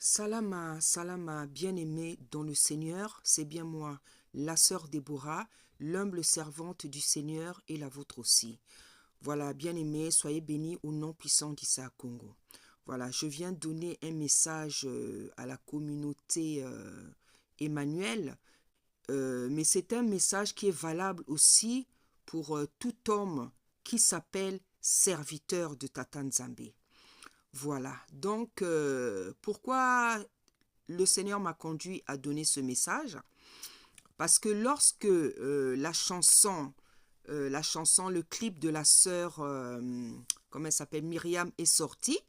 Salama, Salama, bien-aimée dans le Seigneur, c'est bien moi, la sœur Déborah, l'humble servante du Seigneur et la vôtre aussi. Voilà, bien-aimés, soyez bénis au nom puissant d'Issa Congo. Voilà, je viens donner un message à la communauté Emmanuel, mais c'est un message qui est valable aussi pour tout homme qui s'appelle serviteur de Tata Nzambe. Voilà, donc pourquoi le Seigneur m'a conduit à donner ce message? Parce que lorsque la chanson, le clip de la sœur, comment elle s'appelle, Myriam est sorti,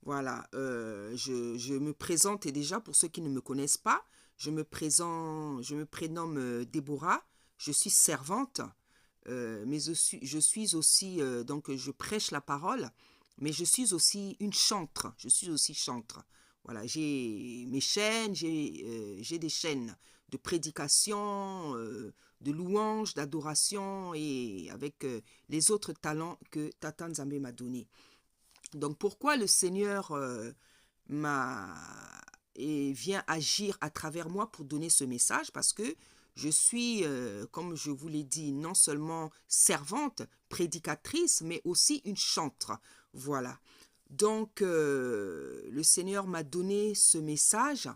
voilà, je me présente, et déjà pour ceux qui ne me connaissent pas, je me prénomme Déborah, je suis servante, mais je suis aussi, donc je prêche la parole, mais je suis aussi une chantre, je suis aussi chantre. Voilà, j'ai mes chaînes, j'ai des chaînes de prédication, de louange, d'adoration et avec les autres talents que Tata Nzambe m'a donné. Donc pourquoi le Seigneur vient agir à travers moi pour donner ce message? Parce que je suis, comme je vous l'ai dit, non seulement servante, prédicatrice, mais aussi une chantre. Voilà. Donc, le Seigneur m'a donné ce message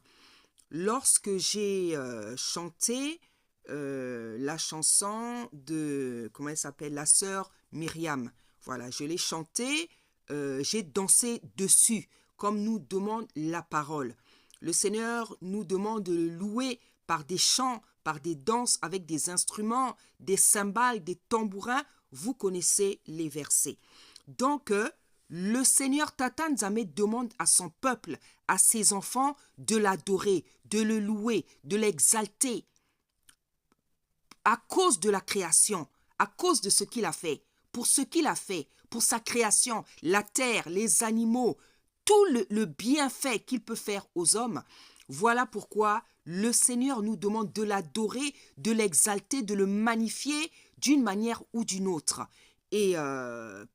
lorsque j'ai chanté la chanson de, comment elle s'appelle, la sœur Myriam. Voilà, je l'ai chantée, j'ai dansé dessus, comme nous demande la parole. Le Seigneur nous demande de le louer par des chants, par des danses avec des instruments, des cymbales, des tambourins. Vous connaissez les versets. Donc, le Seigneur Tata Nzambe demande à son peuple, à ses enfants, de l'adorer, de le louer, de l'exalter. À cause de la création, à cause de ce qu'il a fait, pour ce qu'il a fait, pour sa création, la terre, les animaux, tout le bienfait qu'il peut faire aux hommes. Voilà pourquoi le Seigneur nous demande de l'adorer, de l'exalter, de le magnifier d'une manière ou d'une autre. Et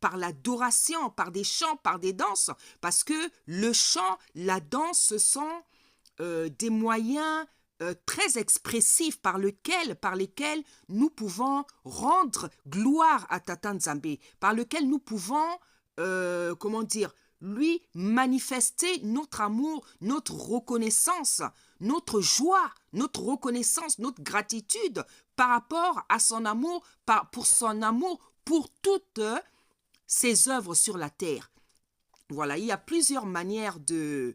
par l'adoration, par des chants, par des danses, parce que le chant, la danse, ce sont des moyens très expressifs par lesquels nous pouvons rendre gloire à Tata Nzambe, par lesquels nous pouvons, lui manifester notre amour, notre reconnaissance, notre joie, notre reconnaissance, notre gratitude par rapport à son amour, pour son amour, pour toutes ses œuvres sur la terre. Voilà, il y a plusieurs manières de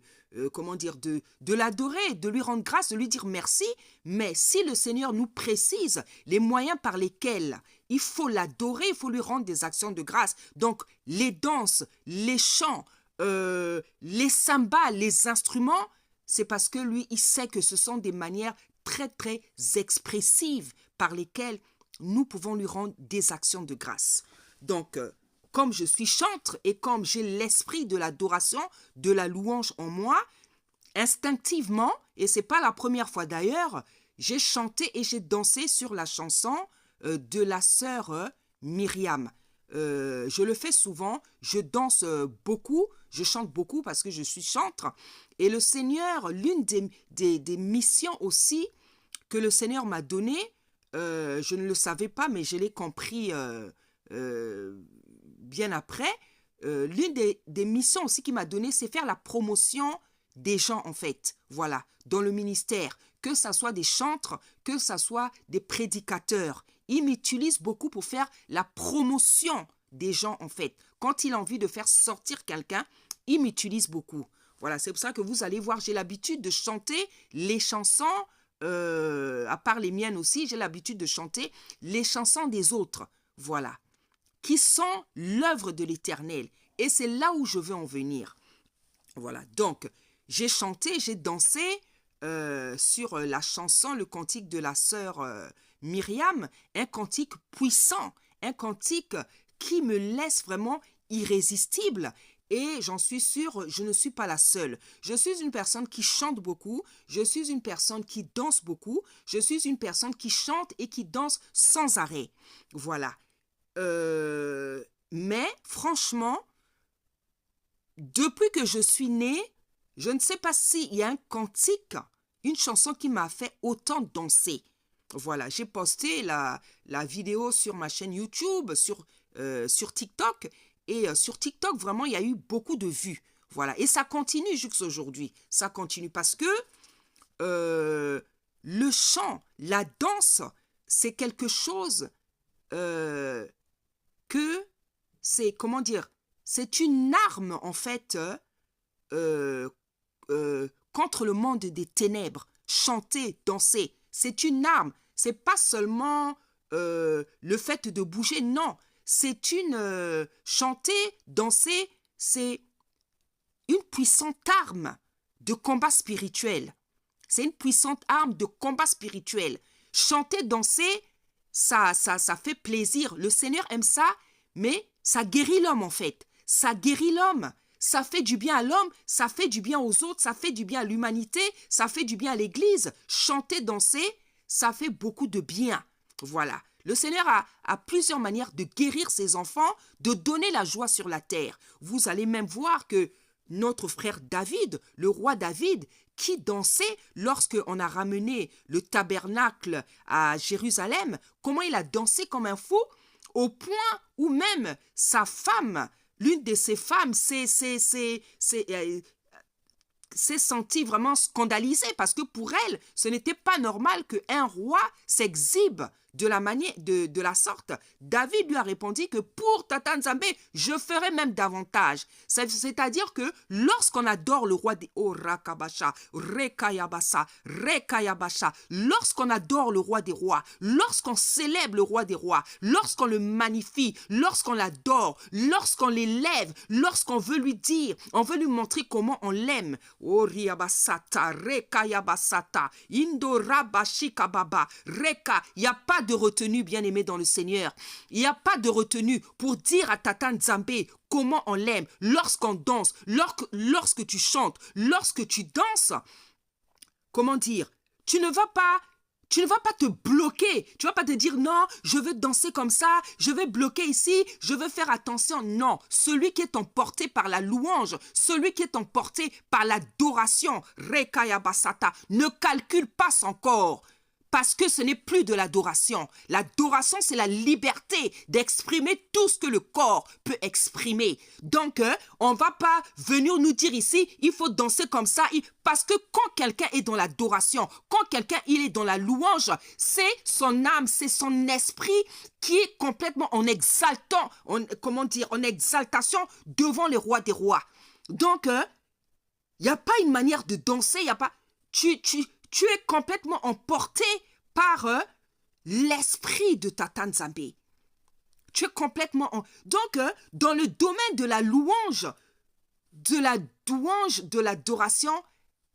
l'adorer, de lui rendre grâce, de lui dire merci. Mais si le Seigneur nous précise les moyens par lesquels il faut l'adorer, il faut lui rendre des actions de grâce. Donc, les danses, les chants, les cymbales, les instruments, c'est parce que lui, il sait que ce sont des manières très, très expressives par lesquelles nous pouvons lui rendre des actions de grâce. Donc, comme je suis chantre et comme j'ai l'esprit de l'adoration, de la louange en moi, instinctivement, et c'est pas la première fois d'ailleurs, j'ai chanté et j'ai dansé sur la chanson de la sœur Myriam. Je le fais souvent, je danse beaucoup, je chante beaucoup parce que je suis chantre. Et le Seigneur, l'une des missions aussi que le Seigneur m'a donnée, je ne le savais pas, mais je l'ai compris bien après, l'une des missions aussi qu'il m'a donné, c'est faire la promotion des gens, en fait. Voilà, dans le ministère, que ça soit des chantres, que ça soit des prédicateurs. Il m'utilise beaucoup pour faire la promotion des gens, en fait. Quand il a envie de faire sortir quelqu'un, il m'utilise beaucoup. Voilà, c'est pour ça que vous allez voir, j'ai l'habitude de chanter les chansons, à part les miennes aussi, j'ai l'habitude de chanter les chansons des autres. Voilà, qui sont l'œuvre de l'Éternel. Et c'est là où je veux en venir. Voilà, donc, j'ai chanté, j'ai dansé sur la chanson, le cantique de la sœur Myriam, un cantique puissant, un cantique qui me laisse vraiment irrésistible. Et j'en suis sûre, je ne suis pas la seule. Je suis une personne qui chante beaucoup, je suis une personne qui danse beaucoup, je suis une personne qui chante et qui danse sans arrêt. Voilà. Mais franchement, depuis que je suis née, je ne sais pas s'il y a un cantique, une chanson qui m'a fait autant danser. Voilà, j'ai posté la vidéo sur ma chaîne YouTube, sur TikTok. Et sur TikTok, vraiment, il y a eu beaucoup de vues. Voilà, et ça continue jusqu'à aujourd'hui. Ça continue parce que le chant, la danse, c'est quelque chose que c'est, comment dire, c'est une arme en fait contre le monde des ténèbres. Chanter, danser, c'est une arme. C'est pas seulement le fait de bouger, non. C'est une chanter, danser, c'est une puissante arme de combat spirituel. C'est une puissante arme de combat spirituel. Chanter, danser, ça fait plaisir. Le Seigneur aime ça, mais ça guérit l'homme en fait. Ça guérit l'homme. Ça fait du bien à l'homme, ça fait du bien aux autres, ça fait du bien à l'humanité, ça fait du bien à l'Église. Chanter, danser, ça fait beaucoup de bien. Voilà. Le Seigneur a plusieurs manières de guérir ses enfants, de donner la joie sur la terre. Vous allez même voir que notre frère David, le roi David, qui dansait lorsqu'on a ramené le tabernacle à Jérusalem, comment il a dansé comme un fou, au point où même sa femme, l'une de ses femmes, s'est sentie vraiment scandalisée parce que pour elle, ce n'était pas normal qu'un roi s'exhibe de la manière, de la sorte. David lui a répondu que pour Tata Nzambe, je ferai même davantage. C'est-à-dire que lorsqu'on adore le roi des Rakabasha, Rekayabasa, Rekayabasha, lorsqu'on adore le roi des rois, lorsqu'on célèbre le roi des rois, lorsqu'on le magnifie, lorsqu'on l'adore, lorsqu'on l'élève, lorsqu'on veut lui dire, on veut lui montrer comment on l'aime. Oriabasata, Rekayabasata, Indorabashikababa, Reka, il n'y a pas de retenue, bien-aimé dans le Seigneur. Il n'y a pas de retenue pour dire à Tata Nzambe comment on l'aime. Lorsqu'on danse, lorsque tu chantes, lorsque tu danses, comment dire, tu ne vas pas te bloquer. Tu ne vas pas te dire non, je veux danser comme ça, je vais bloquer ici, je veux faire attention. Non, celui qui est emporté par la louange, celui qui est emporté par l'adoration, Rekaya Basata, ne calcule pas son corps. Parce que ce n'est plus de l'adoration. L'adoration, c'est la liberté d'exprimer tout ce que le corps peut exprimer. Donc, on ne va pas venir nous dire ici, il faut danser comme ça. Parce que quand quelqu'un est dans l'adoration, quand quelqu'un il est dans la louange, c'est son âme, c'est son esprit qui est complètement en exaltant, en exaltation devant les rois des rois. Donc, il n'y a pas une manière de danser, il n'y a pas... Tu es complètement emporté par l'esprit de Tata Nzambe. Tu es complètement... Donc, dans le domaine de la louange, de l'adoration,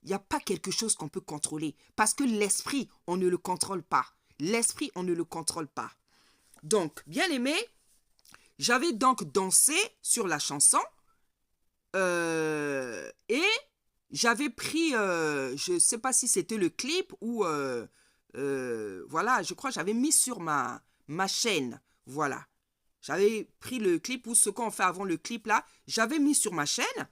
il n'y a pas quelque chose qu'on peut contrôler. Parce que l'esprit, on ne le contrôle pas. L'esprit, on ne le contrôle pas. Donc, bien aimé, j'avais donc dansé sur la chanson et... J'avais pris, je ne sais pas si c'était le clip ou, voilà, je crois que j'avais mis sur ma chaîne, voilà. J'avais pris le clip ou ce qu'on fait avant le clip là, j'avais mis sur ma chaîne.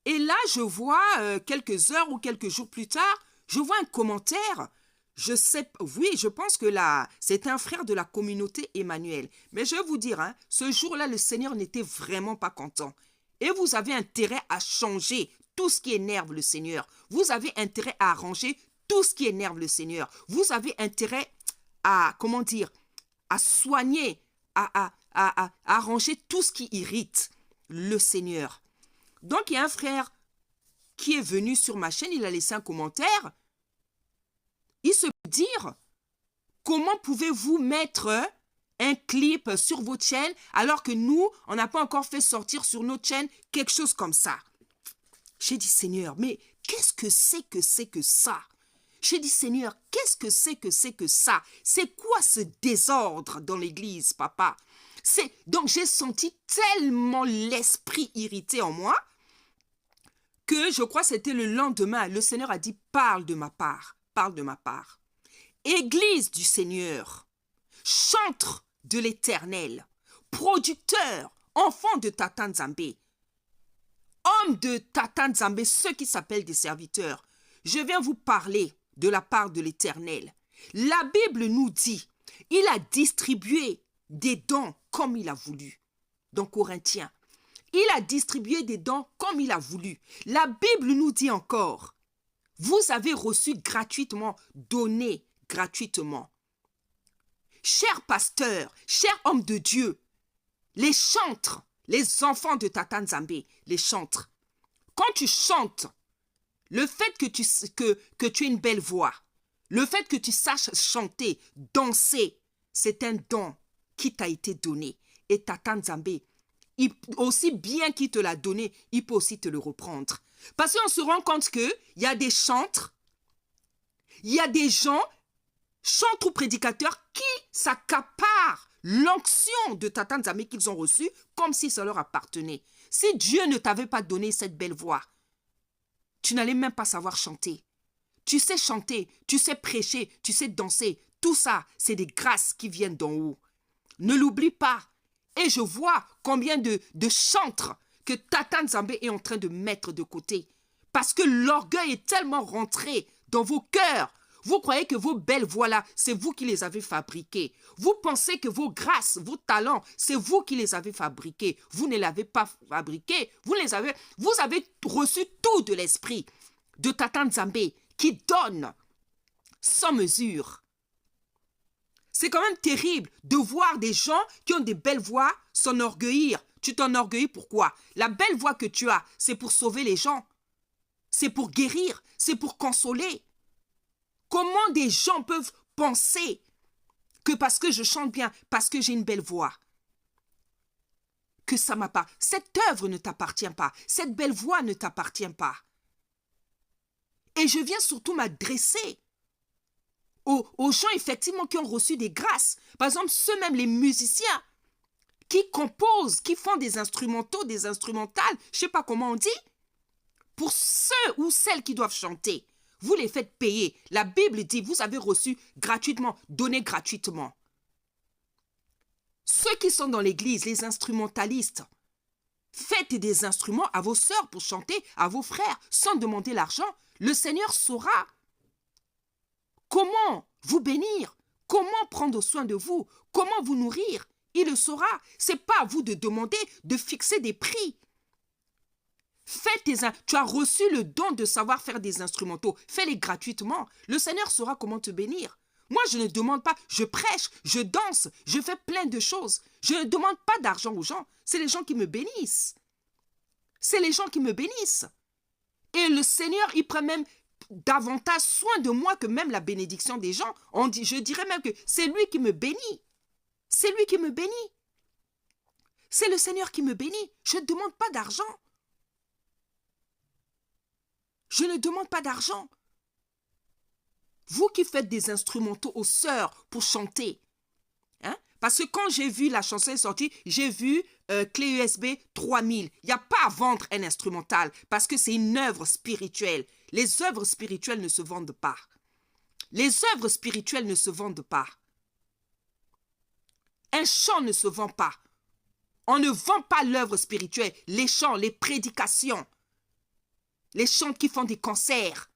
Et là, je vois quelques heures ou quelques jours plus tard, je vois un commentaire. Je sais, oui, je pense que là, c'est un frère de la communauté Emmanuel. Mais je vais vous dire, hein, ce jour-là, le Seigneur n'était vraiment pas content. Et vous avez intérêt à changer tout ce qui énerve le Seigneur. Vous avez intérêt à arranger tout ce qui énerve le Seigneur. Vous avez intérêt à, comment dire, à soigner, à arranger tout ce qui irrite le Seigneur. Donc, il y a un frère qui est venu sur ma chaîne, il a laissé un commentaire. Il se dit, comment pouvez-vous mettre un clip sur votre chaîne alors que nous, on n'a pas encore fait sortir sur notre chaîne quelque chose comme ça? J'ai dit, Seigneur, mais qu'est-ce que c'est que ça? J'ai dit, Seigneur, qu'est-ce que c'est que ça? C'est quoi ce désordre dans l'église, papa? Donc, j'ai senti tellement l'esprit irrité en moi que je crois que c'était le lendemain. Le Seigneur a dit, parle de ma part. Parle de ma part. Église du Seigneur, chantre de l'Éternel, producteur, enfant de Tata Nzambe, Hommes de Tata Nzambe, ceux qui s'appellent des serviteurs, je viens vous parler de la part de l'Éternel. La Bible nous dit, il a distribué des dons comme il a voulu. Dans Corinthiens, il a distribué des dons comme il a voulu. La Bible nous dit encore, vous avez reçu gratuitement, donné gratuitement. Chers pasteurs, chers hommes de Dieu, les chantres, les enfants de Tata Nzambe, les chantres, quand tu chantes, le fait que tu aies une belle voix, le fait que tu saches chanter, danser, c'est un don qui t'a été donné. Et Tata Nzambe, aussi bien qu'il te l'a donné, il peut aussi te le reprendre. Parce qu'on se rend compte qu'il y a des chantres, il y a des gens, chantres ou prédicateurs, qui s'accaparent l'onction de Tata Nzambe qu'ils ont reçue comme si ça leur appartenait. Si Dieu ne t'avait pas donné cette belle voix, tu n'allais même pas savoir chanter. Tu sais chanter, tu sais prêcher, tu sais danser. Tout ça, c'est des grâces qui viennent d'en haut. Ne l'oublie pas. Et je vois combien de chantres que Tata Nzambe est en train de mettre de côté. Parce que l'orgueil est tellement rentré dans vos cœurs. Vous croyez que vos belles voix-là, c'est vous qui les avez fabriquées. Vous pensez que vos grâces, vos talents, c'est vous qui les avez fabriqués. Vous ne l'avez pas fabriqué. Vous avez reçu tout de l'esprit de Tata Nzambe qui donne sans mesure. C'est quand même terrible de voir des gens qui ont des belles voix s'enorgueillir. Tu t'enorgueillis pourquoi? La belle voix que tu as, c'est pour sauver les gens. C'est pour guérir, c'est pour consoler. Comment des gens peuvent penser que parce que je chante bien, parce que j'ai une belle voix, que ça m'appartient? Cette œuvre ne t'appartient pas. Cette belle voix ne t'appartient pas. Et je viens surtout m'adresser aux gens effectivement qui ont reçu des grâces. Par exemple, ceux même les musiciens qui composent, qui font des instrumentaux, des instrumentales, je ne sais pas comment on dit. Pour ceux ou celles qui doivent chanter, vous les faites payer. La Bible dit, vous avez reçu gratuitement, donné gratuitement. Ceux qui sont dans l'église, les instrumentalistes, faites des instruments à vos sœurs pour chanter, à vos frères, sans demander l'argent. Le Seigneur saura comment vous bénir, comment prendre soin de vous, comment vous nourrir. Il le saura. Ce n'est pas à vous de demander, de fixer des prix. Tu as reçu le don de savoir faire des instrumentaux. Fais-les gratuitement. Le Seigneur saura comment te bénir. Moi, je ne demande pas. Je prêche, je danse, je fais plein de choses. Je ne demande pas d'argent aux gens. C'est les gens qui me bénissent. C'est les gens qui me bénissent. Et le Seigneur, il prend même davantage soin de moi que même la bénédiction des gens. Je dirais même que c'est lui qui me bénit. C'est lui qui me bénit. C'est le Seigneur qui me bénit. Je ne demande pas d'argent. Je ne demande pas d'argent. Vous qui faites des instrumentaux aux sœurs pour chanter. Hein? Parce que quand j'ai vu la chanson est sortie, j'ai vu clé USB 3000. Il n'y a pas à vendre un instrumental parce que c'est une œuvre spirituelle. Les œuvres spirituelles ne se vendent pas. Les œuvres spirituelles ne se vendent pas. Un chant ne se vend pas. On ne vend pas l'œuvre spirituelle, les chants, les prédications. Les chants qui font des concerts.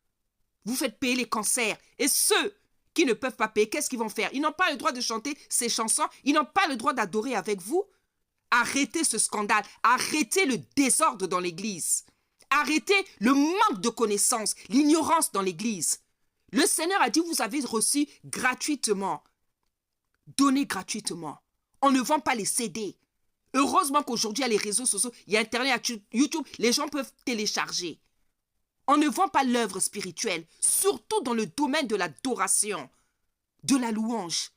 Vous faites payer les concerts. Et ceux qui ne peuvent pas payer, qu'est-ce qu'ils vont faire? Ils n'ont pas le droit de chanter ces chansons. Ils n'ont pas le droit d'adorer avec vous. Arrêtez ce scandale. Arrêtez le désordre dans l'église. Arrêtez le manque de connaissances, l'ignorance dans l'église. Le Seigneur a dit, vous avez reçu gratuitement. Donnez gratuitement. On ne vend pas les CD. Heureusement qu'aujourd'hui, il y a les réseaux sociaux, il y a Internet, il y a YouTube, les gens peuvent télécharger. On ne vend pas l'œuvre spirituelle, surtout dans le domaine de l'adoration, de la louange.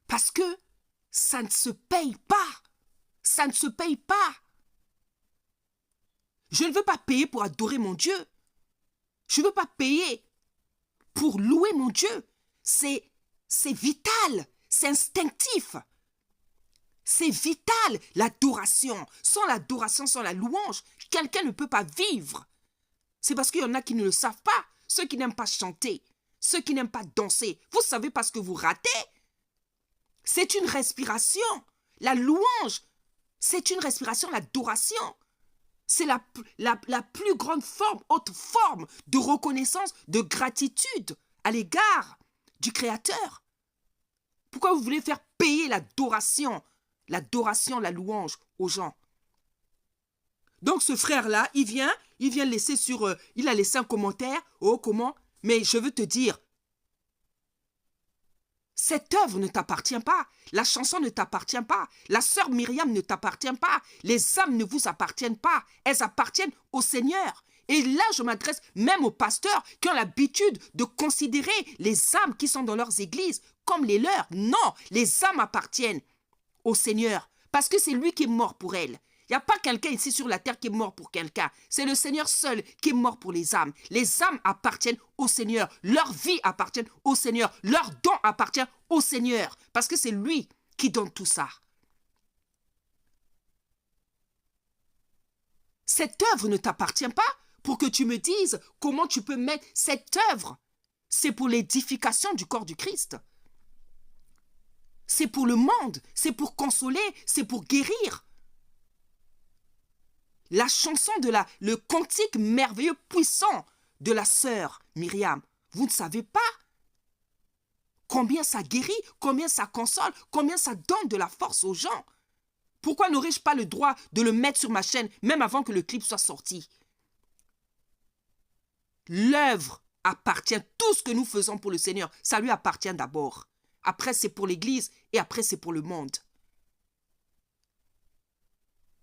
Parce que ça ne se paye pas. Ça ne se paye pas. Je ne veux pas payer pour adorer mon Dieu. Je ne veux pas payer pour louer mon Dieu. C'est vital, c'est instinctif. C'est vital, l'adoration. Sans l'adoration, sans la louange, quelqu'un ne peut pas vivre. C'est parce qu'il y en a qui ne le savent pas. Ceux qui n'aiment pas chanter, ceux qui n'aiment pas danser. Vous savez pas ce que vous ratez. C'est une respiration. La louange, c'est une respiration, l'adoration. C'est la plus grande forme, haute forme de reconnaissance, de gratitude à l'égard du Créateur. Pourquoi vous voulez faire payer l'adoration, la louange aux gens? Donc ce frère-là, il vient laisser il a laissé un commentaire. Oh, comment? Mais je veux te dire, cette œuvre ne t'appartient pas. La chanson ne t'appartient pas. La sœur Myriam ne t'appartient pas. Les âmes ne vous appartiennent pas. Elles appartiennent au Seigneur. Et là, je m'adresse même aux pasteurs qui ont l'habitude de considérer les âmes qui sont dans leurs églises comme les leurs. Non, les âmes appartiennent au Seigneur parce que c'est lui qui est mort pour elles. Il n'y a pas quelqu'un ici sur la terre qui est mort pour quelqu'un. C'est le Seigneur seul qui est mort pour les âmes. Les âmes appartiennent au Seigneur. Leur vie appartient au Seigneur. Leur don appartient au Seigneur. Parce que c'est lui qui donne tout ça. Cette œuvre ne t'appartient pas pour que tu me dises comment tu peux mettre cette œuvre. C'est pour l'édification du corps du Christ. C'est pour le monde. C'est pour consoler. C'est pour guérir. La chanson le cantique merveilleux, puissant de la sœur Myriam. Vous ne savez pas combien ça guérit, combien ça console, combien ça donne de la force aux gens. Pourquoi n'aurais-je pas le droit de le mettre sur ma chaîne, même avant que le clip soit sorti? L'œuvre appartient, tout ce que nous faisons pour le Seigneur, ça lui appartient d'abord. Après, c'est pour l'Église et après, c'est pour le monde.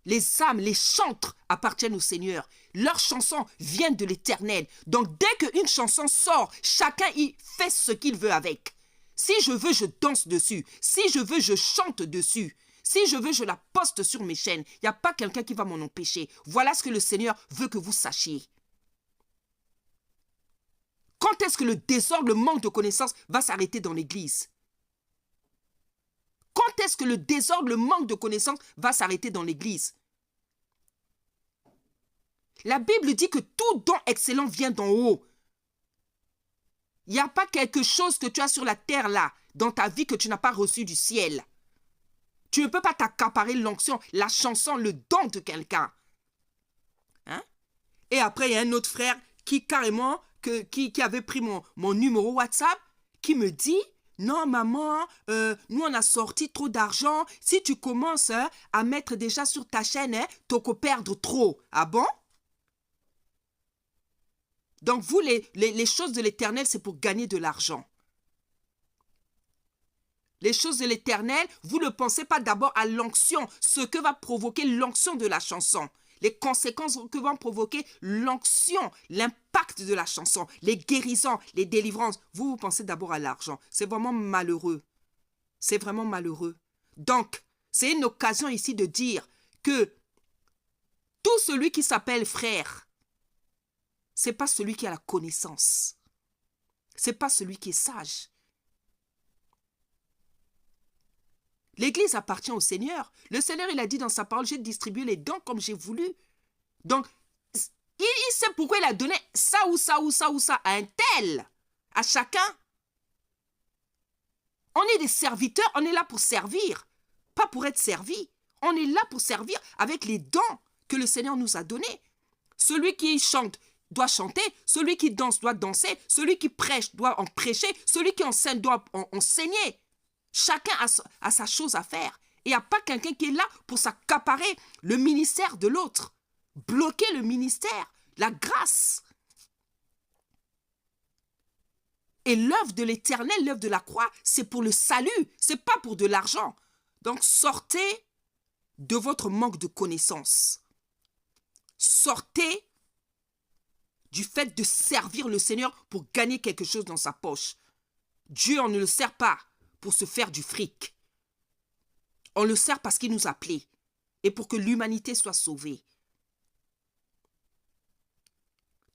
Les âmes, les chantres appartiennent au Seigneur. Leurs chansons viennent de l'Éternel. Donc dès qu'une chanson sort, chacun y fait ce qu'il veut avec. Si je veux, je danse dessus. Si je veux, je chante dessus. Si je veux, je la poste sur mes chaînes. Il n'y a pas quelqu'un qui va m'en empêcher. Voilà ce que le Seigneur veut que vous sachiez. Quand est-ce que le désordre, le manque de connaissances va s'arrêter dans l'Église? Quand est-ce que le désordre, le manque de connaissances va s'arrêter dans l'Église? La Bible dit que tout don excellent vient d'en haut. Il n'y a pas quelque chose que tu as sur la terre là, dans ta vie, que tu n'as pas reçu du ciel. Tu ne peux pas t'accaparer l'onction, la chanson, le don de quelqu'un. Hein? Et après, il y a un autre frère qui carrément, qui avait pris mon numéro WhatsApp, qui me dit: non, maman, nous, on a sorti trop d'argent. Si tu commences à mettre déjà sur ta chaîne, tu vas perdre trop. Ah bon? Donc, vous, les choses de l'Éternel, c'est pour gagner de l'argent. Les choses de l'Éternel, vous ne pensez pas d'abord à l'onction, ce que va provoquer l'onction de la chanson. Les conséquences que va provoquer l'onction, l'impact de la chanson, les guérisons, les délivrances. Vous pensez d'abord à l'argent. C'est vraiment malheureux. C'est vraiment malheureux. Donc, c'est une occasion ici de dire que tout celui qui s'appelle frère, ce n'est pas celui qui a la connaissance. Ce n'est pas celui qui est sage. L'Église appartient au Seigneur. Le Seigneur, il a dit dans sa parole: j'ai distribué les dons comme j'ai voulu. Donc, il sait pourquoi il a donné ça ou ça ou ça ou ça à un tel, à chacun. On est des serviteurs, on est là pour servir, pas pour être servi. On est là pour servir avec les dons que le Seigneur nous a donnés. Celui qui chante doit chanter, celui qui danse doit danser, celui qui prêche doit en prêcher, celui qui enseigne doit enseigner. Chacun a sa chose à faire. Et il n'y a pas quelqu'un qui est là pour s'accaparer le ministère de l'autre. Bloquer le ministère, la grâce. Et l'œuvre de l'Éternel, l'œuvre de la croix, c'est pour le salut, c'est pas pour de l'argent. Donc sortez de votre manque de connaissance. Sortez du fait de servir le Seigneur pour gagner quelque chose dans sa poche. Dieu, on ne le sert pas pour se faire du fric. On le sert parce qu'il nous a appelés et pour que l'humanité soit sauvée.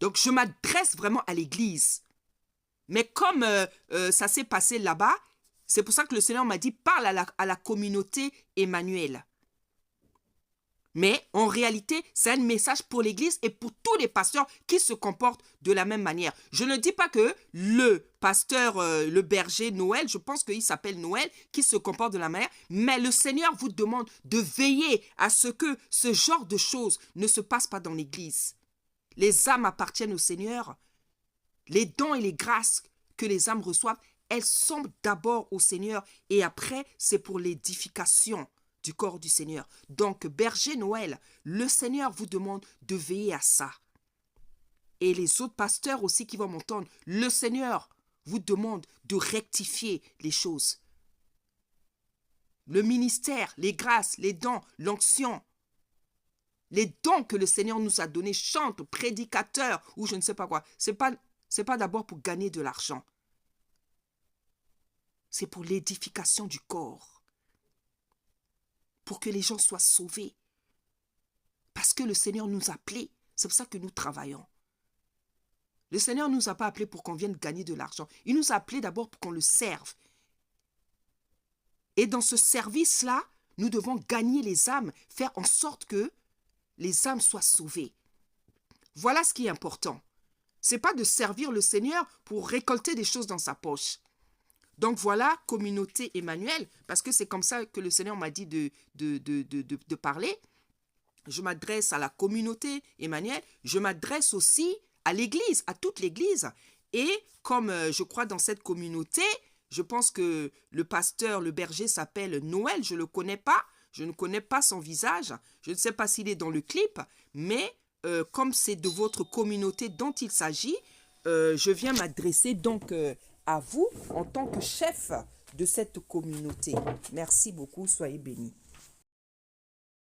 Donc, je m'adresse vraiment à l'Église. Mais comme ça s'est passé là-bas, c'est pour ça que le Seigneur m'a dit: parle à la communauté Emmanuel. Mais en réalité, c'est un message pour l'Église et pour tous les pasteurs qui se comportent de la même manière. Je ne dis pas que le pasteur, le berger Noël, je pense qu'il s'appelle Noël, qui se comporte de la manière, mais le Seigneur vous demande de veiller à ce que ce genre de choses ne se passe pas dans l'Église. Les âmes appartiennent au Seigneur. Les dons et les grâces que les âmes reçoivent, elles sont d'abord au Seigneur et après, c'est pour l'édification du corps du Seigneur. Donc, berger Noël, le Seigneur vous demande de veiller à ça. Et les autres pasteurs aussi qui vont m'entendre, le Seigneur vous demande de rectifier les choses. Le ministère, les grâces, les dons, l'onction, les dons que le Seigneur nous a donnés, chante, prédicateur ou je ne sais pas quoi, c'est pas d'abord pour gagner de l'argent. C'est pour l'édification du corps. Pour que les gens soient sauvés. Parce que le Seigneur nous a appelés. C'est pour ça que nous travaillons. Le Seigneur ne nous a pas appelés pour qu'on vienne gagner de l'argent. Il nous a appelés d'abord pour qu'on le serve. Et dans ce service-là, nous devons gagner les âmes, faire en sorte que les âmes soient sauvées. Voilà ce qui est important. Ce n'est pas de servir le Seigneur pour récolter des choses dans sa poche. Donc voilà, communauté Emmanuel, parce que c'est comme ça que le Seigneur m'a dit de parler. Je m'adresse à la communauté Emmanuel, je m'adresse aussi à l'église, à toute l'église. Et comme je crois dans cette communauté, je pense que le pasteur, le berger s'appelle Noël, je ne le connais pas, je ne connais pas son visage, je ne sais pas s'il est dans le clip, mais comme c'est de votre communauté dont il s'agit, je viens m'adresser donc à vous en tant que chef de cette communauté. Merci beaucoup, soyez bénis.